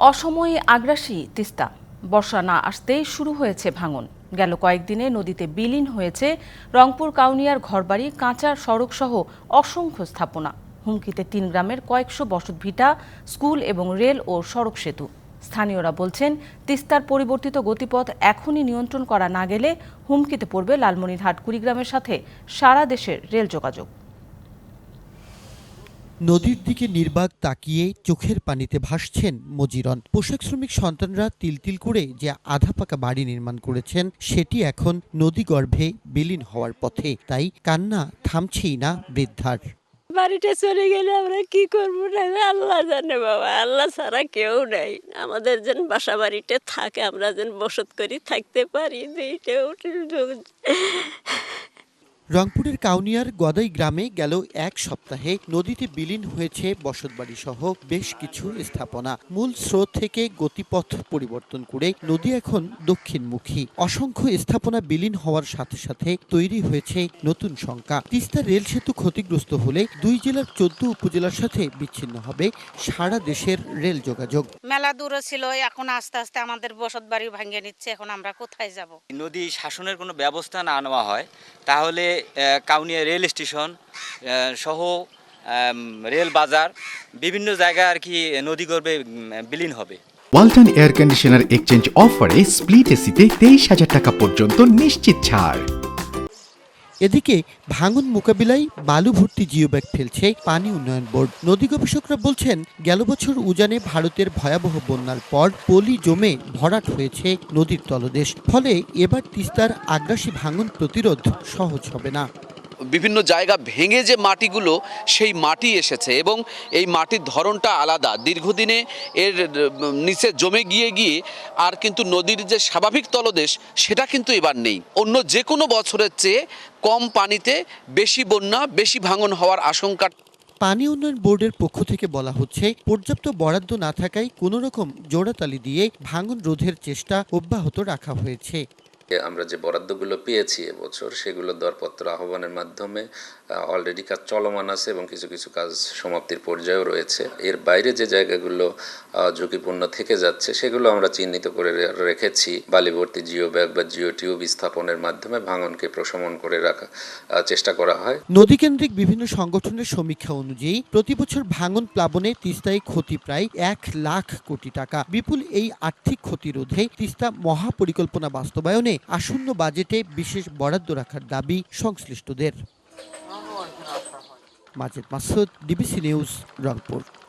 অসময়ে আগ্রাসী তিস্তা। বর্ষা না আসতেই শুরু হয়েছে ভাঙন। গেল কয়েকদিনে নদীতে বিলীন হয়েছে রংপুর কাউনিয়ার ঘরবাড়ি, কাঁচা সড়ক সহ অসংখ্য স্থাপনা। হুমকিতে ৩ গ্রামের কয়েকশো বসতভিটা, স্কুল এবং রেল ও সড়ক সেতু। স্থানীয়রা বলছেন, তিস্তার পরিবর্তিত গতিপথ এখনই নিয়ন্ত্রণ করা না গেলে হুমকিতে পড়বে লালমনিরহাট কুড়িগ্রামের সাথে সারা দেশের রেল যোগাযোগ। নদীর দিকে নির্বাক তাকিয়ে চোখের পানিতে ভাসছেন মজিরন। পোশাক শ্রমিক সন্তানরা তিল করে যে আধা পাকা বাড়ি নির্মাণ করেছেন, সেটি এখন নদীগর্ভে বিলীন হওয়ার পথে। তাই কান্না থামছেই না বৃদ্ধার। বাড়িটা চলে গেলে আমরা কি করবো না, আল্লাহ জানে বাবা, আল্লাহ ছাড়া কেউ নাই। আমাদের যেন বাসা বাড়িতে থাকে, আমরা যেন বসত করি থাকতে পারি। রংপুরের কাউনিয়ার গদাই গ্রামে গেল এক সপ্তাহে নদীতে বিলীন হয়েছে বসতবাড়ি সহ বেশ কিছু স্থাপনা। মূল স্রোত থেকে গতিপথ পরিবর্তন করে নদী এখন দক্ষিণমুখী। অসংখ্য স্থাপনা বিলীন হওয়ার সাথে সাথে তৈরি হয়েছে নতুন শঙ্কা। তিস্তা রেল সেতু ক্ষতিগ্রস্ত হলে ২ জেলার ১৪ উপজেলার সাথে বিচ্ছিন্ন হবে সারা দেশের রেল যোগাযোগ। মেলা দূরে ছিল, এখন আস্তে আস্তে আমাদের বসত বাড়ি ভাঙিয়ে নিচ্ছে। এখন আমরা কোথায় যাব? নদী শাসনের কোনো ব্যবস্থা না নেওয়া হয় তাহলে কাউনিয়া রেল স্টেশন সহ রেল বাজার বিভিন্ন জায়গায় আর কি নদীগর্ভে বিলীন হবে। ওয়ালটন এয়ার কন্ডিশনার এক্সচেঞ্জ অফারে স্প্লিট এসিতে ২৩,০০০ টাকা পর্যন্ত নিশ্চিত ছাড়। এদিকে ভাঙন মোকাবিলায় বালু ভর্তি জিওব্যাগ ফেলছে পানি উন্নয়ন বোর্ড। নদী গবেষকরা বলছেন, গেল বছর উজানে ভারতের ভয়াবহ বন্যার পর পলি জমে ভরাট হয়েছে নদীর তলদেশ। ফলে এবার তিস্তার আগ্রাসী ভাঙন প্রতিরোধ সহজ হবে না। বিভিন্ন জায়গা ভেঙে যে মাটিগুলো, সেই মাটি এসেছে এবং এই মাটির ধরনটা আলাদা। দীর্ঘদিনে এর নিচে জমে গিয়ে আর কিন্তু নদীর যে স্বাভাবিক তলদেশ, সেটা কিন্তু এবার নেই। অন্য যে কোনো বছরের চেয়ে কম পানিতে বেশি বন্যা, বেশি ভাঙন হওয়ার আশঙ্কা। পানি উন্নয়ন বোর্ডের পক্ষ থেকে বলা হচ্ছে, পর্যাপ্ত বরাদ্দ না থাকায় কোনো রকম জোড়াতালি দিয়ে ভাঙন রোধের চেষ্টা অব্যাহত রাখা হয়েছে। আমরা যে বরাদ্দগুলো পেয়েছি এবছর, সেগুলো দরপত্র আহ্বানের মাধ্যমে অলরেডি কাজ চলমান আছে এবং কিছু কিছু কাজ সমাপ্তির পর্যায়েও রয়েছে। এর বাইরে যে জায়গাগুলো ঝুঁকিপূর্ণ থেকে যাচ্ছে, সেগুলো আমরা চিহ্নিত করে রেখেছি। বালিভর্তি জিও ব্যাগ বা জিও টিউব স্থাপনের মাধ্যমে ভাঙনকে প্রশমন করে রাখা চেষ্টা করা হয়। নদীকেন্দ্রিক বিভিন্ন সংগঠনের সমীক্ষা অনুযায়ী প্রতি বছর ভাঙন প্লাবনে তিস্তায় ক্ষতি প্রায় ১,০০,০০০ কোটি টাকা। বিপুল এই আর্থিক ক্ষতি রোধে তিস্তা মহাপরিকল্পনা বাস্তবায়নে আসন্ন বাজেটে বিশেষ বরাদ্দ রাখার দাবি সংশ্লিষ্টদের। Majed Masud, DBC news, Rangpur.